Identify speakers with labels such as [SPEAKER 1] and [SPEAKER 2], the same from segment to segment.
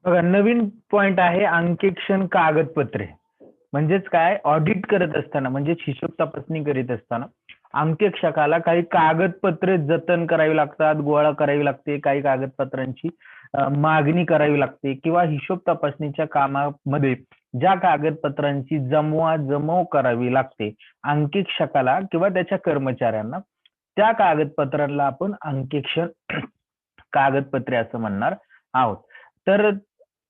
[SPEAKER 1] बघा, नवीन पॉइंट आहे अंकेक्षण कागदपत्रे. म्हणजेच काय, ऑडिट करत असताना म्हणजेच हिशोब तपासणी करीत असताना अंकेक्षकाला काही कागदपत्रे जतन करावी लागतात, गोळा करावी लागते, काही कागदपत्रांची मागणी करावी लागते किंवा हिशोब तपासणीच्या कामामध्ये ज्या कागदपत्रांची जमवाजमव करावी लागते अंकेक्षकाला किंवा त्याच्या कर्मचाऱ्यांना, त्या कागदपत्रांना आपण अंकेक्षण कागदपत्रे असं म्हणणार आहोत. तर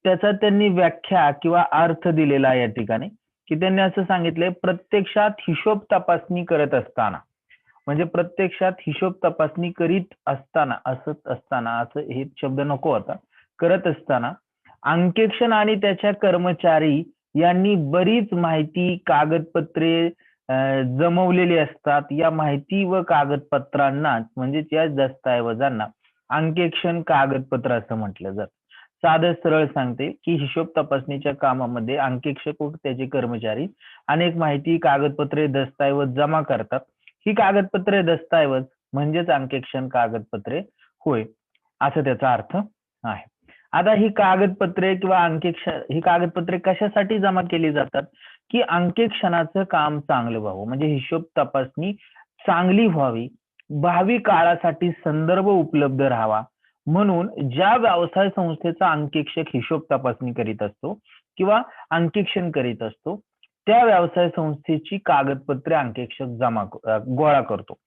[SPEAKER 1] त्याचा त्यांनी व्याख्या किंवा अर्थ दिलेला आहे या ठिकाणी, की त्यांनी असं सांगितलंय, प्रत्यक्षात हिशोब तपासणी करत असताना, म्हणजे प्रत्यक्षात हिशोब तपासणी करीत असताना, असं हे शब्द नको होता, करत असताना अंकेक्षण आणि त्याच्या कर्मचारी यांनी बरीच माहिती कागदपत्रे जमवलेली असतात. या माहिती व कागदपत्रांना म्हणजेच या दस्तऐवजांना अंकेक्षण कागदपत्र असं म्हटलं जातं. साधं सरळ सांगते की हिशोब तपासणीच्या कामामध्ये अंकेक्षक व त्याचे कर्मचारी अनेक माहिती कागदपत्रे दस्तऐवज जमा करतात. ही कागदपत्रे दस्तऐवज म्हणजेच अंकेक्षण कागदपत्रे होय, असं त्याचा अर्थ आहे. आता ही कागदपत्रे किंवा ही कागदपत्रे कशासाठी जमा केली जातात, की अंकेक्षणाचं काम चांगलं व्हावं, म्हणजे हिशोब तपासणी चांगली व्हावी, भावी काळासाठी संदर्भ उपलब्ध राहावा म्हणून ज्या व्यवसाय संस्थेचा अंकेक्षक हिशोब तपासणी करीत असतो किंवा अंकेक्षण करीत असतो, त्या व्यवसाय संस्थेची कागदपत्रे अंकेक्षक गोळा करतो.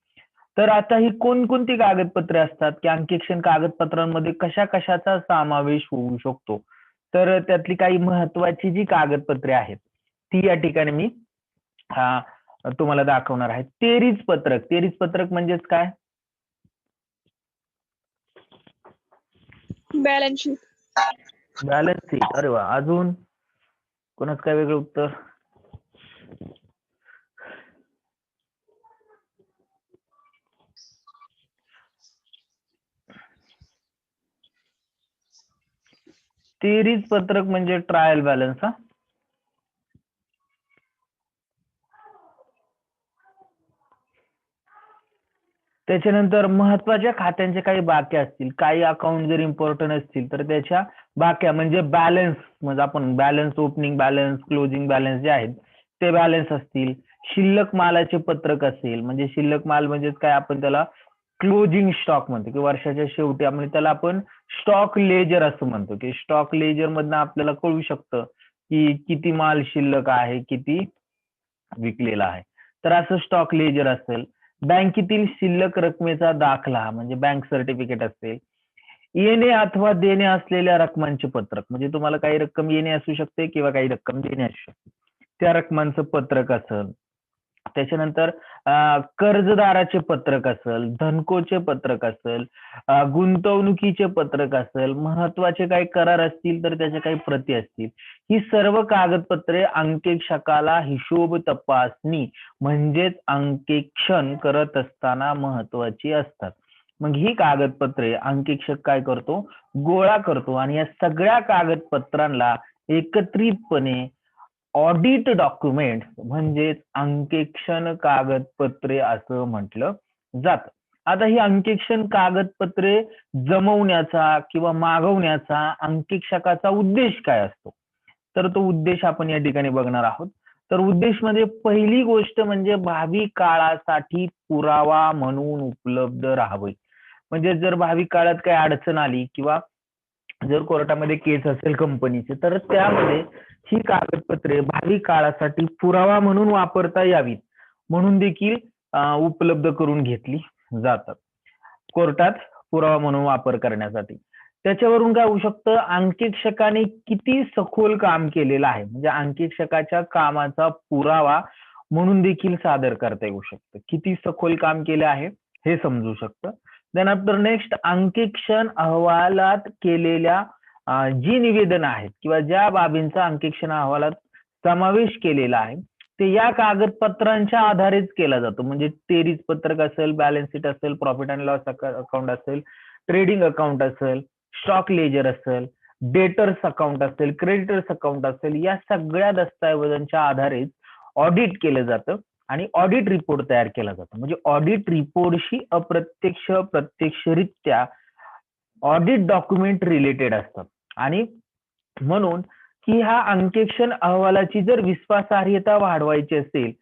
[SPEAKER 1] तर आता ही कोणकोणती कागदपत्रे असतात, की अंकेक्षण कागदपत्रांमध्ये कशा कशाचा समावेश होऊ शकतो, तर त्यातली काही महत्वाची जी कागदपत्रे आहेत ती या ठिकाणी मी तुम्हाला दाखवणार आहे. तेरीज पत्रक म्हणजेच काय?
[SPEAKER 2] Balance sheet.
[SPEAKER 1] अरे वा, अजून कोणाच काय वेगळं उत्तर? तेरीज पत्रक म्हणजे ट्रायल बॅलन्स. त्याच्यानंतर महत्वाच्या खात्यांचे काही बाक्या असतील, काही अकाउंट जर इम्पॉर्टंट असतील तर त्याच्या बाक्या म्हणजे बॅलन्स, म्हणजे आपण balance, opening balance, closing balance जे आहेत ते बॅलन्स असतील. शिल्लक मालाचे पत्रक असेल, म्हणजे शिल्लक माल म्हणजे काय, आपण त्याला क्लोजिंग स्टॉक म्हणतो, की वर्षाच्या शेवटी आपण त्याला आपण स्टॉक लेजर असं म्हणतो, की स्टॉक लेजर मधनं आपल्याला कळू शकतं की किती माल शिल्लक आहे, किती विकलेला आहे. तर असं स्टॉक लेजर असेल. बँकेतील शिल्लक रकमेचा दाखला म्हणजे बँक सर्टिफिकेट असेल. येणे अथवा देणे असलेल्या रकमांचे पत्रक, म्हणजे तुम्हाला काही रक्कम येणे असू शकते किंवा काही रक्कम देणे असू शकते, त्या रकमांचं पत्रक असेल. त्याच्यानंतर कर्जदाराचे पत्रक असेल, धनकोचे पत्रक असेल, गुंतवणुकीचे पत्रक असेल, महत्वाचे काही करार असतील तर त्याच्या काही प्रती असतील. ही सर्व कागदपत्रे अंकेक्षकाला हिशोब तपासणी म्हणजेच अंकेक्षण करत असताना महत्वाची असतात. मग ही कागदपत्रे अंकेक्षक काय करतो, गोळा करतो आणि या सगळ्या कागदपत्रांना एकत्रितपणे ऑडिट डॉक्युमेंट म्हणजेच अंकेक्षण कागदपत्रे असं म्हटलं जातं. आता ही अंकेक्षण कागदपत्रे जमवण्याचा किंवा मागवण्याचा अंकेक्षकाचा उद्देश काय असतो, तर तो उद्देश आपण या ठिकाणी बघणार आहोत. तर उद्देश मध्ये पहिली गोष्ट म्हणजे भावी काळासाठी पुरावा म्हणून उपलब्ध राहावे. म्हणजे जर भावी काळात काही अडचण आली किंवा जर कोर्टामध्ये केस असेल कंपनीचे, तर त्यामध्ये ही कागदपत्रे भावी काळासाठी पुरावा म्हणून वापरता यावीत म्हणून देखील उपलब्ध करून घेतली जातात कोर्टात पुरावा म्हणून वापर करण्यासाठी. त्याच्यावरून काय होऊ शकतं, अंकेक्षकाने किती सखोल काम केलेलं आहे म्हणजे अंकेक्षकाच्या कामाचा पुरावा म्हणून देखील सादर करता येऊ शकतं. किती सखोल काम केले आहे हे समजू शकतं. त्यानंतर नेक्स्ट, अंकेक्षण अहवालात केलेल्या जी निवेदन आहेत किंवा ज्या बाबींचा अंकेक्षण अहवालात समावेश केलेला आहे ते या कागदपत्रांच्या आधारेच केला जातो. म्हणजे तेरीज पत्रक असेल, बॅलन्स शीट असेल, प्रॉफिट अँड लॉस अकाउंट असेल, ट्रेडिंग अकाउंट असेल, स्टॉक लेजर असेल, डेटर्स अकाउंट असेल, क्रेडिटर्स अकाउंट असेल, या सगळ्या दस्तऐवजांच्या आधारेच ऑडिट केलं जातं आणि ऑडिट रिपोर्ट तयार केला जातो. म्हणजे ऑडिट रिपोर्टशी अप्रत्यक्ष प्रत्यक्षरित्या ऑडिट डॉक्युमेंट रिलेटेड असतात. आणि म्हणून की ह्या अंकेक्षण अहवालाची जर विश्वासार्हता वाढवायची असेल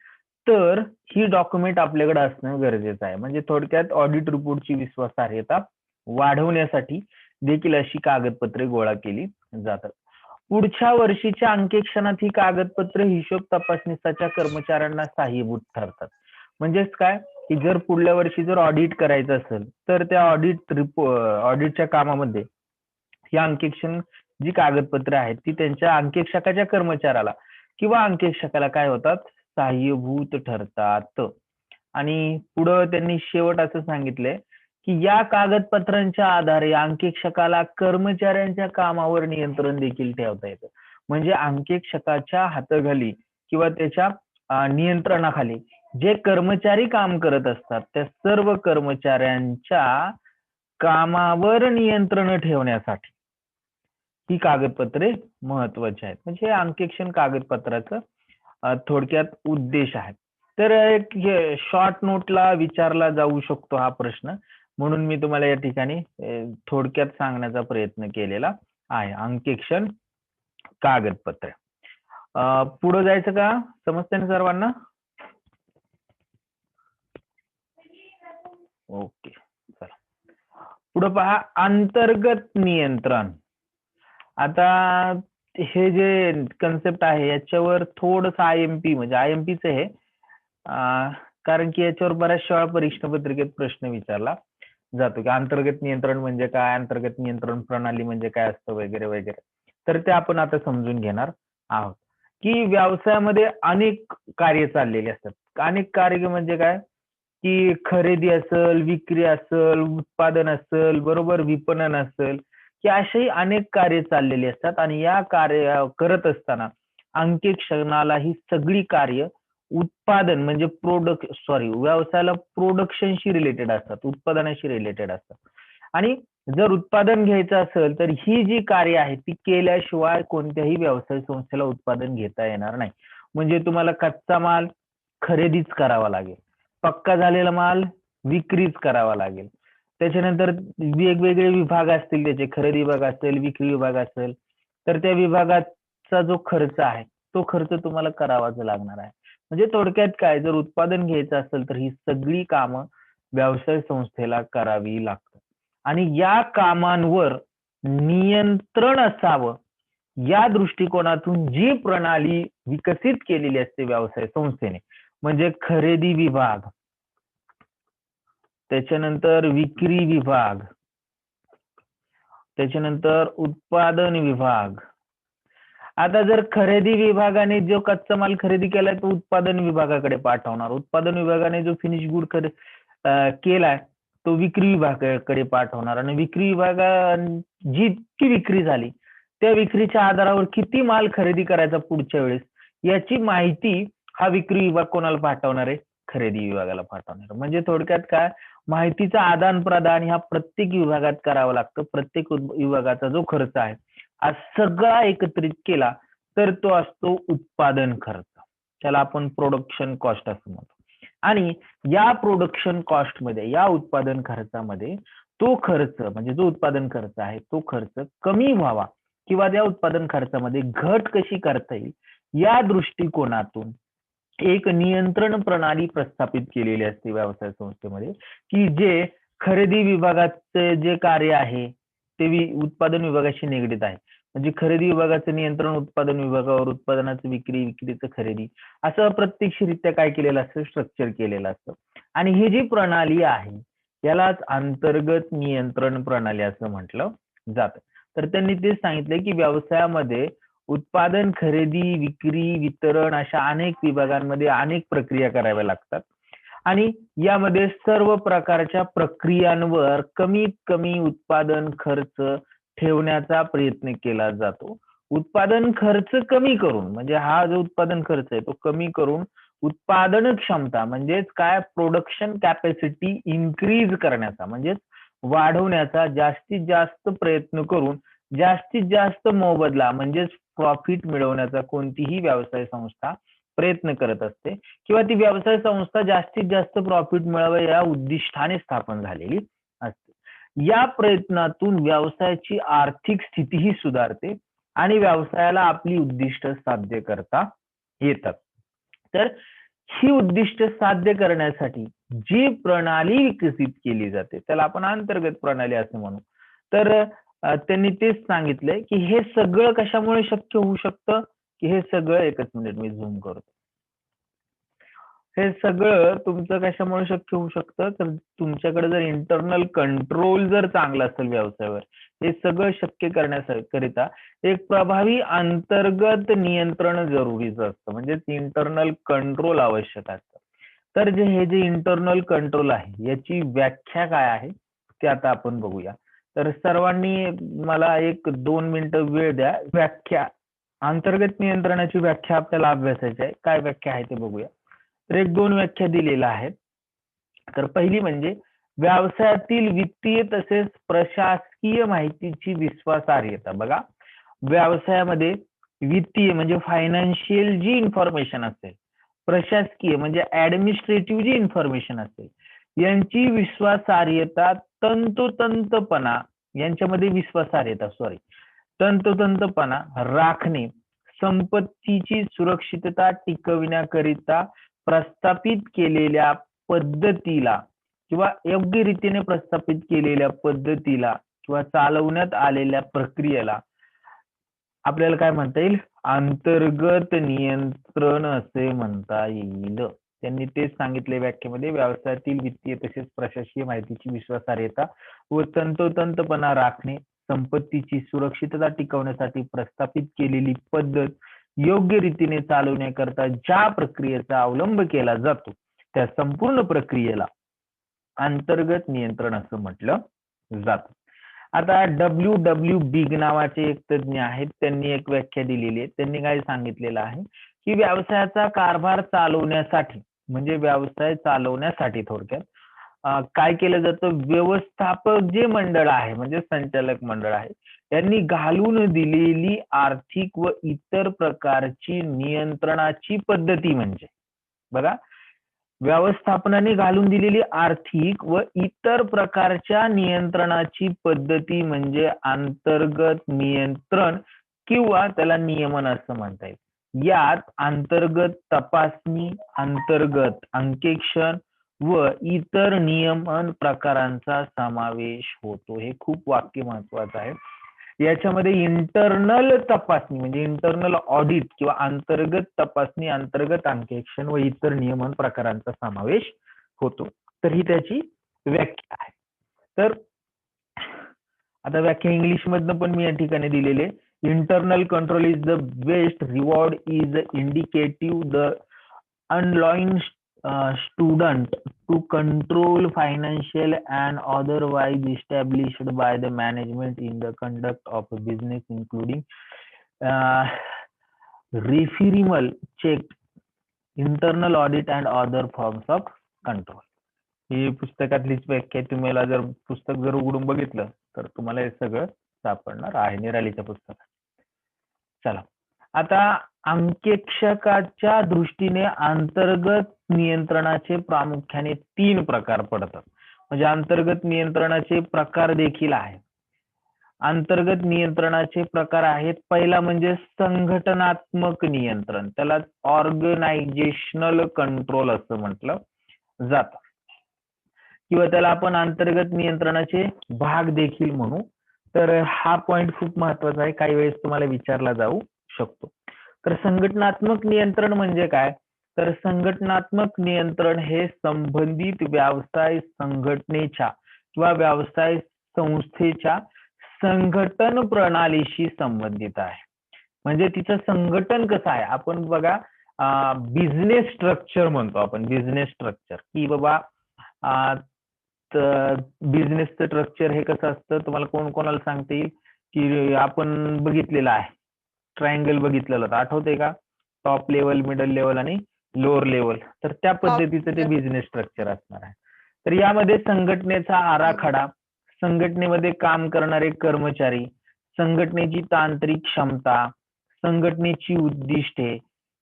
[SPEAKER 1] तर ही डॉक्युमेंट आपल्याकडे असणं गरजेचं आहे. म्हणजे थोडक्यात ऑडिट रिपोर्टची विश्वासार्हता वाढवण्यासाठी देखील अशी कागदपत्रे गोळा केली जातात. पुढच्या वर्षीच्या अंकेक्षणात ही कागदपत्रे हिशोब तपासणीच्या कर्मचाऱ्यांना सहाय्यभूत ठरतात. म्हणजेच काय की जर पुढल्या वर्षी जर ऑडिट करायचं असेल तर त्या ऑडिटच्या कामामध्ये ही अंकेक्षण जी कागदपत्रे आहेत ती त्यांच्या अंकेक्षकाच्या कर्मचाऱ्याला किंवा अंकेक्षकाला काय होतात, सहाय्यभूत ठरतात. आणि पुढं त्यांनी शेवट असं सांगितलंय की या कागदपत्रांच्या आधारे अंकेक्षकाला कर्मचाऱ्यांच्या कामावर नियंत्रण देखील ठेवता येतं. म्हणजे अंकेक्षकाच्या हाताखाली किंवा त्याच्या नियंत्रणाखाली जे कर्मचारी काम करत असतात त्या सर्व कर्मचाऱ्यांच्या कामावर नियंत्रण ठेवण्यासाठी ही कागदपत्रे महत्वाची आहेत. म्हणजे हे अंकेक्षण कागदपत्राचं थोडक्यात उद्देश आहे. तर एक शॉर्ट नोटला विचारला जाऊ शकतो हा प्रश्न, म्हणून मी तुम्हाला या ठिकाणी थोडक्यात सांगण्याचा प्रयत्न केलेला आहे. अंकेक्षण कागदपत्रे. पुढे जायचं का? समजतंय ना सर्वांना? ओके, चला पुढे पहा, अंतर्गत नियंत्रण. आता हे जे कन्सेप्ट आहे याच्यावर थोडंसं IMP म्हणजे IMPच आहे, कारण की याच्यावर बऱ्याचशा वेळा परीक्षा पत्रिकेत प्रश्न विचारला जातो की अंतर्गत नियंत्रण म्हणजे काय, अंतर्गत नियंत्रण प्रणाली म्हणजे काय असतं वगैरे वगैरे. तर ते आपण आता समजून घेणार आहोत की व्यवसायामध्ये अनेक कार्य चाललेली असतात. अनेक कार्य म्हणजे काय की खरेदी असेल, विक्री असेल, उत्पादन असेल, बरोबर, विपणन असेल, की अशी अनेक कार्य चाललेली असतात. आणि या कार्य करत असताना अंकेक्षणाला ही सगळी कार्य उत्पादन म्हणजे व्यवसायाला प्रोडक्शनशी रिलेटेड असतात, उत्पादनाशी रिलेटेड असतात. आणि जर उत्पादन घ्यायचं असेल तर ही जी कार्य आहे ती केल्याशिवाय कोणत्याही व्यवसाय संस्थेला उत्पादन घेता येणार नाही. म्हणजे तुम्हाला कच्चा माल खरेदीच करावा लागेल, पक्का झालेला माल विक्रीच करावा लागेल. त्याच्यानंतर वेगवेगळे विभाग असतील, त्याचे खरेदी विभाग असेल, विक्री विभाग असेल, तर त्या विभागाचा जो खर्च आहे तो खर्च तुम्हाला करावाच लागणार आहे. म्हणजे थोडक्यात काय, जर उत्पादन घ्यायचं असेल तर ही सगळी कामं व्यवसाय संस्थेला करावी लागतात. आणि या कामांवर नियंत्रण असावं या दृष्टिकोनातून जी प्रणाली विकसित केलेली असते व्यवसाय संस्थेने, म्हणजे खरेदी विभाग, त्याच्यानंतर विक्री विभाग, त्याच्यानंतर उत्पादन विभाग. आता जर खरेदी विभागाने जो कच्चा माल खरेदी केलाय तो उत्पादन विभागाकडे पाठवणार, उत्पादन विभागाने जो फिनिश गुड केलाय तो विक्री विभागाकडे पाठवणार, आणि विक्री जितकी विक्री झाली त्या विक्रीच्या आधारावर किती माल खरेदी करायचा पुढच्या वेळेस याची माहिती हा विक्री विभाग कोणाला पाठवणार आहे? खरेदी विभागाला पाठवणार. म्हणजे थोडक्यात काय, माहितीचं आदान प्रदान ह्या प्रत्येक विभागात करावं लागतं. प्रत्येक विभागाचा जो खर्च आहे हा सगळा एकत्रित केला तर तो असतो उत्पादन खर्च, त्याला आपण प्रोडक्शन कॉस्ट असं म्हणतो. आणि या प्रोडक्शन कॉस्ट मध्ये, या उत्पादन खर्चामध्ये तो खर्च म्हणजे जो उत्पादन खर्च आहे तो खर्च कमी व्हावा किंवा त्या उत्पादन खर्चामध्ये घट कशी करता येईल या दृष्टिकोनातून एक नियंत्रण प्रणाली प्रस्थापित केलेली असते व्यवसाय संस्थेमध्ये, की जे खरेदी विभागाचे जे कार्य आहे ते उत्पादन विभागाशी निगडीत आहे. म्हणजे खरेदी विभागाचं नियंत्रण उत्पादन विभागावर, उत्पादनाचं विक्री, विक्रीचं खरेदी, असं अप्रत्यक्षरित्या काय केलेलं असतं, स्ट्रक्चर केलेलं असतं. आणि ही जी प्रणाली आहे यालाच अंतर्गत नियंत्रण प्रणाली असं म्हटलं जातं. तर त्यांनी ते सांगितलंय की व्यवसायामध्ये उत्पादन, खरेदी, विक्री, वितरण अशा अनेक विभागांमध्ये अनेक प्रक्रिया कराव्या लागतात. आणि यामध्ये सर्व प्रकारच्या प्रक्रियांवर कमीत कमी उत्पादन खर्च ठेवण्याचा प्रयत्न केला जातो. उत्पादन खर्च कमी करून, म्हणजे हा जो उत्पादन खर्च आहे तो कमी करून उत्पादन क्षमता म्हणजेच काय, प्रोडक्शन कॅपॅसिटी इन्क्रीज करण्याचा म्हणजेच वाढवण्याचा जास्तीत जास्त प्रयत्न करून जास्तीत जास्त मोबदला म्हणजेच प्रॉफिट मिळवण्याचा कोणतीही व्यवसाय संस्था प्रयत्न करत असते, किंवा ती व्यवसाय संस्था जास्तीत जास्त प्रॉफिट मिळावं या उद्दिष्टाने स्थापन झालेली असते. या प्रयत्नातून व्यवसायाची आर्थिक स्थितीही सुधारते आणि व्यवसायाला आपली उद्दिष्ट साध्य करता येतात. तर ही उद्दिष्ट साध्य करण्यासाठी जी प्रणाली विकसित केली जाते त्याला आपण अंतर्गत प्रणाली असं म्हणू. तर त्यांनी तेच सांगितलंय की हे सगळं कशामुळे शक्य होऊ शकतं, की हे सगळं एकच मिनिट मी झूम करतो. हे सगळं तुमचं कशामुळे शक्य होऊ शकतं, तर तुमच्याकडे जर इंटरनल कंट्रोल जर चांगला असेल व्यवसायावर, हे सगळं शक्य करण्याकरिता एक प्रभावी अंतर्गत नियंत्रण जरुरीचं असतं, म्हणजे इंटरनल कंट्रोल आवश्यक असतं. तर हे जे इंटरनल कंट्रोल आहे याची व्याख्या काय आहे ते आता आपण बघूया. तर सर्वांनी मला 1-2 मिनिटं वेळ द्या. व्याख्या, अंतर्गत नियंत्रणाची व्याख्या आपल्याला अभ्यासायची आहे. काय व्याख्या आहे ते बघूया. तर 1-2 व्याख्या दिलेल्या आहेत. तर पहिली म्हणजे व्यवसायातील वित्तीय तसेच प्रशासकीय माहितीची विश्वासार्हता. बघा, व्यवसायामध्ये वित्तीय म्हणजे फायनान्शियल जी इन्फॉर्मेशन असेल, प्रशासकीय म्हणजे ऍडमिनिस्ट्रेटिव्ह जी इन्फॉर्मेशन असेल, यांची विश्वासार्हता, तंतोतंतपणा यांच्यामध्ये विश्वासार्हता तंतोतंतपणा राखणे, संपत्तीची सुरक्षितता टिकविण्याकरिता प्रस्थापित केलेल्या पद्धतीला किंवा योग्य रीतीने प्रस्थापित केलेल्या पद्धतीला किंवा चालवण्यात आलेल्या प्रक्रियेला आपल्याला काय म्हणता येईल, अंतर्गत नियंत्रण असे म्हणता येईल. त्यांनी तेच सांगितले व्याख्येमध्ये, व्यवसायातील वित्तीय तसेच प्रशासकीय माहितीची विश्वासार्हता व तंतोतंतपणा राखणे, संपत्तीची सुरक्षितता टिकवण्यासाठी प्रस्थापित केलेली पद्धत योग्य रीतीने चालवण्याकरता ज्या प्रक्रियेचा अवलंब केला जातो त्या संपूर्ण प्रक्रियेला अंतर्गत नियंत्रण असं म्हटलं जातं. आता डब्ल्यू बिग नावाचे एक तज्ञ आहेत, त्यांनी एक व्याख्या दिलेली आहे. त्यांनी काय सांगितलेलं आहे की व्यवसायाचा कारभार चालवण्यासाठी म्हणजे व्यवसाय चालवण्यासाठी थोडक्यात काय केलं जातं, व्यवस्थापक जे मंडळ आहे म्हणजे संचालक मंडळ आहे त्यांनी घालून दिलेली आर्थिक व इतर प्रकारची नियंत्रणाची पद्धती म्हणजे, बघा, व्यवस्थापनाने घालून दिलेली आर्थिक व इतर प्रकारच्या नियंत्रणाची पद्धती म्हणजे अंतर्गत नियंत्रण किंवा त्याला नियमन असं म्हणता येईल. यात अंतर्गत तपासणी, अंतर्गत अंकेक्षण व इतर नियमन प्रकारांचा समावेश होतो. हे खूप वाक्य महत्वाचं आहे. याच्यामध्ये इंटरनल तपासणी म्हणजे इंटरनल ऑडिट किंवा अंतर्गत तपासणी, अंतर्गत अंकेक्षण व इतर नियमन प्रकारांचा समावेश होतो. तर ही त्याची व्याख्या आहे. तर आता व्याख्या इंग्लिश मधनं पण मी या ठिकाणी दिलेले, internal control is the best reward is indicative the enrolling student to control financial and otherwise established by the management in the conduct of a business including referral check, internal audit and other forms of control. ही पुस्तकातलीच व्याख्या. तुम्हाला जर पुस्तक जर उघडून बघितलं तर तुम्हाला हे सगळं सापडणार आहे निरालीच्या पुस्तकात. चला, आता अंकेक्षकाच्या दृष्टीने अंतर्गत नियंत्रणाचे प्रामुख्याने 3 प्रकार पडतात. म्हणजे अंतर्गत नियंत्रणाचे प्रकार देखील आहेत. अंतर्गत नियंत्रणाचे प्रकार आहेत, पहिला म्हणजे संघटनात्मक नियंत्रण, त्याला ऑर्गनायझेशनल कंट्रोल असं म्हटलं जातं किंवा त्याला आपण अंतर्गत नियंत्रणाचे भाग देखील म्हणू. तर हा पॉइंट खूप महत्वाचा आहे, काही वेळेस तुम्हाला विचारला जाऊ शकतो. तर संघटनात्मक नियंत्रण म्हणजे काय, तर संघटनात्मक नियंत्रण हे संबंधित व्यवसाय संघटनेच्या किंवा व्यवसाय संस्थेच्या संघटन प्रणालीशी संबंधित आहे. म्हणजे तिचं संघटन कसं आहे, आपण बघा बिझनेस स्ट्रक्चर म्हणतो आपण, बिझनेस स्ट्रक्चर की बाबा बिझनेसचं स्ट्रक्चर हे कसं असतं तुम्हाला कोण कोणाला सांगता येईल, की आपण बघितलेलं आहे, ट्रायंगल बघितलेलं होतं, आठवतंय का, टॉप लेवल, मिडल लेवल आणि लोअर लेवल. तर त्या पद्धतीचं ते बिझनेस स्ट्रक्चर असणार आहे. तर यामध्ये संघटनेचा आराखडा, संघटनेमध्ये काम करणारे कर्मचारी, संघटनेची तांत्रिक क्षमता, संघटनेची उद्दिष्टे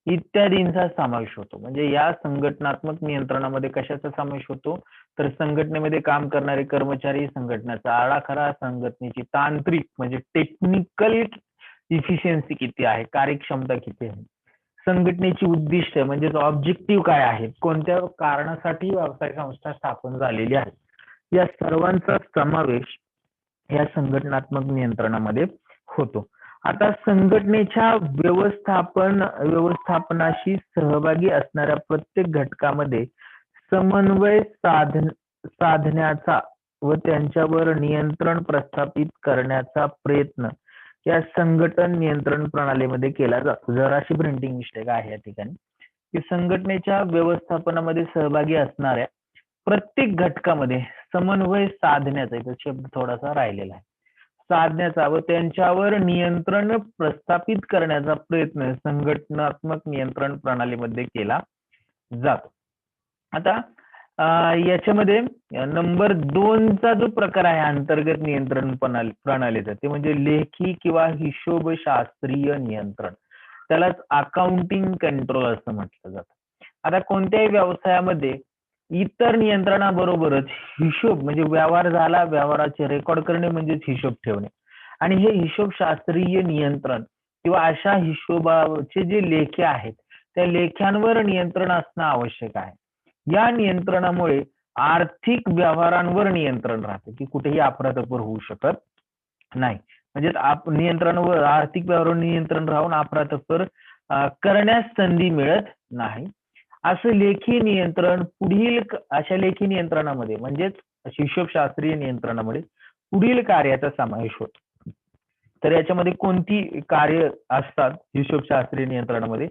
[SPEAKER 1] इत्यादींचा समावेश होतो. म्हणजे या संघटनात्मक नियंत्रणामध्ये कशाचा समावेश होतो, तर संघटनेमध्ये काम करणारे कर्मचारी, संघटनेचा आराखडा, संघटनेची तांत्रिक म्हणजे टेक्निकल इफिशियन्सी किती आहे, कार्यक्षमता किती आहे, संघटनेची उद्दिष्ट म्हणजे ऑब्जेक्टिव्ह काय आहे, कोणत्या कारणासाठी व्यवसाय संस्था स्थापन झालेली आहे, या सर्वांचा समावेश या संघटनात्मक नियंत्रणामध्ये होतो. आता संघटनेच्या व्यवस्थापनाशी सहभागी असणाऱ्या प्रत्येक घटकामध्ये समन्वय साधण्याचा व त्यांच्यावर नियंत्रण प्रस्थापित करण्याचा प्रयत्न या संघटन नियंत्रण प्रणालीमध्ये केला जातो. जराशी प्रिंटिंग मिस्टेक आहे या ठिकाणी, की संघटनेच्या व्यवस्थापनामध्ये सहभागी असणाऱ्या प्रत्येक घटकामध्ये समन्वय साधण्याचा, इथं शब्द थोडासा राहिलेला आहे, साधण्याचा व त्यांच्यावर नियंत्रण प्रस्थापित करण्याचा प्रयत्न संघटनात्मक नियंत्रण प्रणालीमध्ये केला जातो. आता याच्यामध्ये नंबर 2चा जो प्रकार आहे अंतर्गत नियंत्रण प्रणालीचा, ते म्हणजे लेखी किंवा हिशोबशास्त्रीय नियंत्रण, त्यालाच अकाउंटिंग कंट्रोल असं म्हटलं जातं. आता कोणत्याही व्यवसायामध्ये इतर नियंत्रणाबरोबरच हिशोब म्हणजे व्यवहार झाला, व्यवहाराचे रेकॉर्ड करणे म्हणजेच हिशोब ठेवणे, आणि हे हिशोबशास्त्रीय नियंत्रण किंवा अशा हिशोबाचे जे लेखे आहेत त्या लेख्यांवर नियंत्रण असणं आवश्यक आहे. या नियंत्रणामुळे आर्थिक व्यवहारांवर नियंत्रण राहते, की कुठेही अफरातफर होऊ शकत नाही. म्हणजे नियंत्रणावर, आर्थिक व्यवहारावर नियंत्रण राहून अफरातफर करण्यास संधी मिळत नाही. असं लेखी नियंत्रण पुढील अशा लेखी नियंत्रणामध्ये म्हणजेच हिशोबशास्त्रीय नियंत्रणामध्ये पुढील कार्याचा समावेश होतो. तर याच्यामध्ये कोणती कार्य असतात हिशोबशास्त्रीय नियंत्रणामध्ये?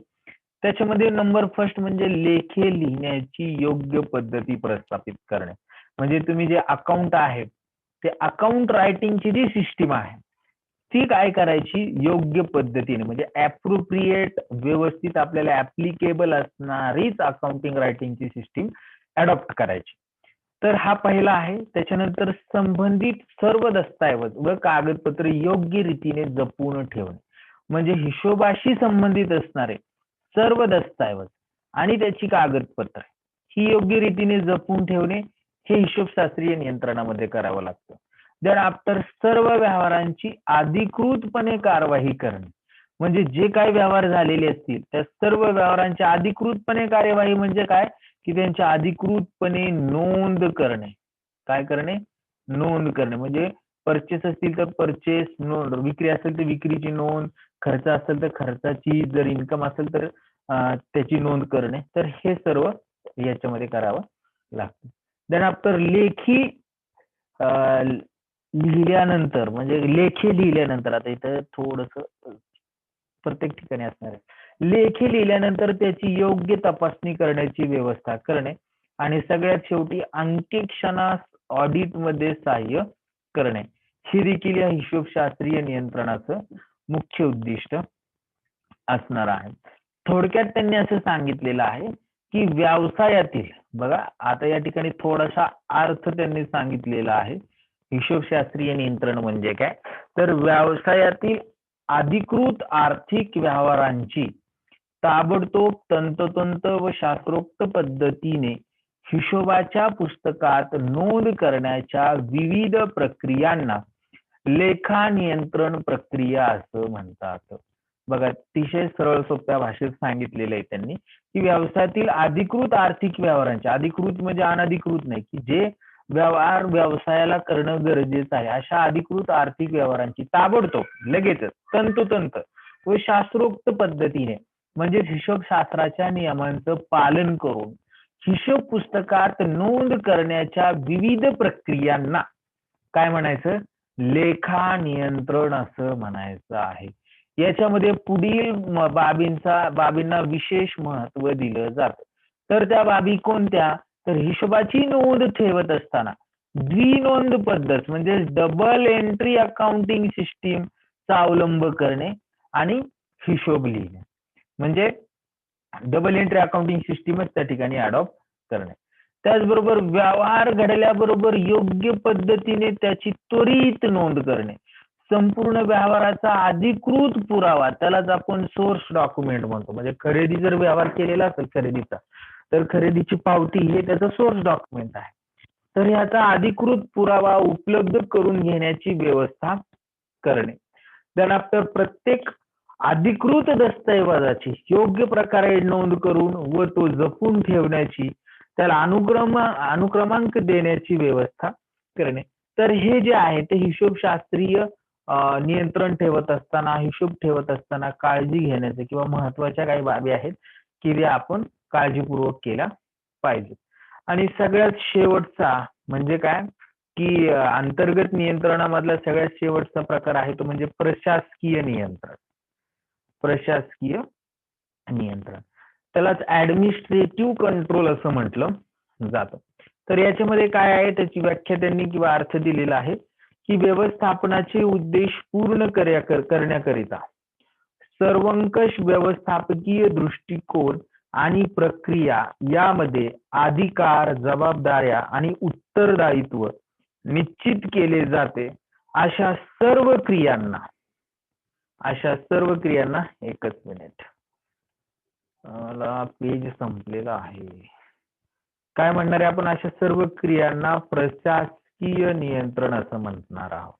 [SPEAKER 1] त्याच्यामध्ये नंबर फर्स्ट म्हणजे लेखे लिहिण्याची योग्य पद्धती प्रस्थापित करणे. म्हणजे तुम्ही जे अकाउंट आहे ते अकाउंट रायटिंगची जी सिस्टीम आहे ती काय करायची, योग्य पद्धतीने म्हणजे ऍप्रोप्रिएट, व्यवस्थित आपल्याला ऍप्लिकेबल असणारीच अकाउंटिंग रायटिंगची सिस्टीम अडॉप्ट करायची. तर हा पहिला आहे. त्याच्यानंतर संबंधित सर्व दस्तऐवज व कागदपत्रे योग्य रीतीने जपून ठेवणे. म्हणजे हिशोबाशी संबंधित असणारे सर्व दस्तऐवज आणि त्याची कागदपत्र ही योग्य रीतीने जपून ठेवणे हे हिशोबशास्त्रीय नियंत्रणामध्ये करावं लागतं. देन आफ्टर सर्व व्यवहारांची अधिकृतपणे कारवाई करणे. म्हणजे जे काही व्यवहार झालेले असतील त्या सर्व व्यवहारांची अधिकृतपणे कार्यवाही म्हणजे काय, की त्यांच्या अधिकृतपणे नोंद करणे. काय करणे? नोंद करणे. म्हणजे परचेस असतील तर परचेस नोंद, विक्री असेल तर विक्रीची नोंद, खर्च असेल तर खर्चाची, जर इन्कम असेल तर त्याची नोंद करणे. तर हे सर्व याच्यामध्ये करावं लागतं. देन आफ्टर लेखी लिहिल्यानंतर म्हणजे लेखी लिहिल्यानंतर, आता इथं थोडस प्रत्येक ठिकाणी असणार आहे, लेखी लिहिल्यानंतर त्याची योग्य तपासणी करण्याची व्यवस्था करणे आणि सगळ्यात शेवटी अंकेक्षणास ऑडिट मध्ये सहाय्य करणे हे देखील या हिशोबशास्त्रीय नियंत्रणाचं मुख्य उद्दिष्ट असणार आहे. थोडक्यात त्यांनी असं सांगितलेलं आहे की व्यवसायातील, बघा आता या ठिकाणी थोडासा अर्थ त्यांनी सांगितलेला आहे. हिशोबशास्त्रीय नियंत्रण म्हणजे काय, तर व्यवसायातील अधिकृत आर्थिक व्यवहारांची ताबडतोब तंतोतंत व शास्त्रोक्त पद्धतीने हिशोबाच्या पुस्तकात नोंद करण्याच्या विविध प्रक्रियांना लेखा नियंत्रण प्रक्रिया असं म्हणतात. बघा अतिशय सरळ सोप्या भाषेत सांगितलेलं आहे त्यांनी की व्यवसायातील अधिकृत आर्थिक व्यवहारांचे, अधिकृत म्हणजे अनधिकृत नाही, की जे व्यवहार व्यवसायाला करणं गरजेचं आहे अशा अधिकृत आर्थिक व्यवहारांची ताबडतोब लगेचच तंतोतंत व शास्त्रोक्त पद्धतीने म्हणजे हिशोबशास्त्राच्या नियमांचं पालन करून हिशोब पुस्तकात नोंद करण्याच्या विविध प्रक्रियांना काय म्हणायचं, लेखा नियंत्रण असं म्हणायचं आहे. याच्यामध्ये पुढील बाबींना विशेष महत्व दिलं जातं. तर त्या बाबी कोणत्या, तर हिशोबाची नोंद ठेवत असताना द्विनोंद पद्धत म्हणजे डबल एंट्री अकाउंटिंग सिस्टीमचा अवलंब करणे आणि हिशोब लिहिणे. म्हणजे डबल एंट्री अकाउंटिंग सिस्टीमच त्या ठिकाणी अडॉप्ट करणे. त्याचबरोबर व्यवहार घडल्याबरोबर योग्य पद्धतीने त्याची त्वरित नोंद करणे, संपूर्ण व्यवहाराचा अधिकृत पुरावा, त्यालाच आपण सोर्स डॉक्युमेंट म्हणतो. म्हणजे खरेदी जर व्यवहार केलेला असेल खरेदीचा, तर खरेदीची पावती हे त्याचं सोर्स डॉक्युमेंट आहे. तर याचा अधिकृत पुरावा उपलब्ध करून घेण्याची व्यवस्था करणे. त्यानंतर प्रत्येक अधिकृत दस्तऐवजाची योग्य प्रकारे नोंद करून व तो जपून ठेवण्याची, त्याला अनुक्रमांक देण्याची व्यवस्था करणे. तर हे जे आहे ते हिशोबशास्त्रीय नियंत्रण ठेवत असताना, हिशोब ठेवत असताना काळजी घेण्याचे किंवा महत्वाच्या काही बाबी आहेत की ज्या आपण काळजीपूर्वक केल्या पाहिजेत. आणि सगळ्यात शेवटचा म्हणजे काय की अंतर्गत नियंत्रणामधला सगळ्यात शेवटचा प्रकार आहे तो म्हणजे प्रशासकीय नियंत्रण. प्रशासकीय नियंत्रण, त्यालाच ऍडमिनिस्ट्रेटिव्ह कंट्रोल असं म्हटलं जातं. तर याच्यामध्ये काय आहे त्याची व्याख्या त्यांनी किंवा अर्थ दिलेला आहे की व्यवस्थापनाचे उद्देश पूर्ण करण्याकरिता सर्वंकष व्यवस्थापकीय दृष्टिकोन आणि प्रक्रिया यामध्ये अधिकार, जबाबदाऱ्या आणि उत्तरदायित्व निश्चित केले जाते. अशा सर्व क्रियांना एकच मिनिट, मला पेज संपलेला आहे. काय म्हणणार आहे आपण? अशा सर्व क्रियांना प्रशासकीय नियंत्रण असं म्हणणार आहोत.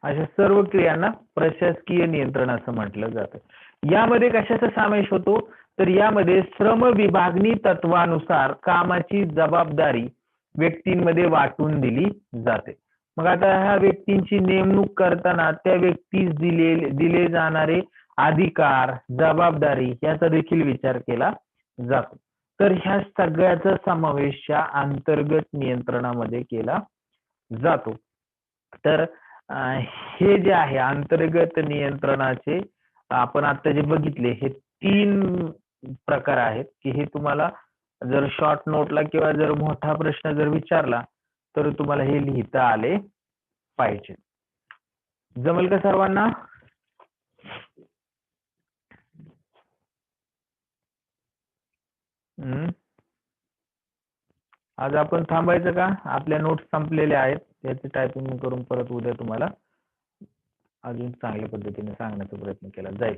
[SPEAKER 1] अशा सर्व क्रियांना प्रशासकीय नियंत्रण असं म्हटलं जातं. यामध्ये कशाचा समावेश होतो? तर यामध्ये श्रम विभागणी तत्वानुसार कामाची जबाबदारी व्यक्तींमध्ये वाटून दिली जाते. मग आता ह्या व्यक्तींची नेमणूक करताना त्या व्यक्तीस दिले जाणारे अधिकार, जबाबदारी याचा देखील विचार केला जातो. तर ह्या सगळ्याचा समावेश या अंतर्गत नियंत्रणामध्ये केला जातो. तर हे जे आहे अंतर्गत नियंत्रणाचे आपण आता जे बघितले हे 3 प्रकार आहेत की हे तुम्हाला जर शॉर्ट नोटला किंवा जर मोठा प्रश्न जर विचारला तर तुम्हाला हे लिहिता आले पाहिजे. जमेल का सर्वांना? आज आपण थांबायचं का? आपल्या नोट्स संपलेल्या आहेत, त्याची टायपिंग करून परत उद्या तुम्हाला अजून चांगल्या पद्धतीने सांगण्याचा प्रयत्न केला जाईल.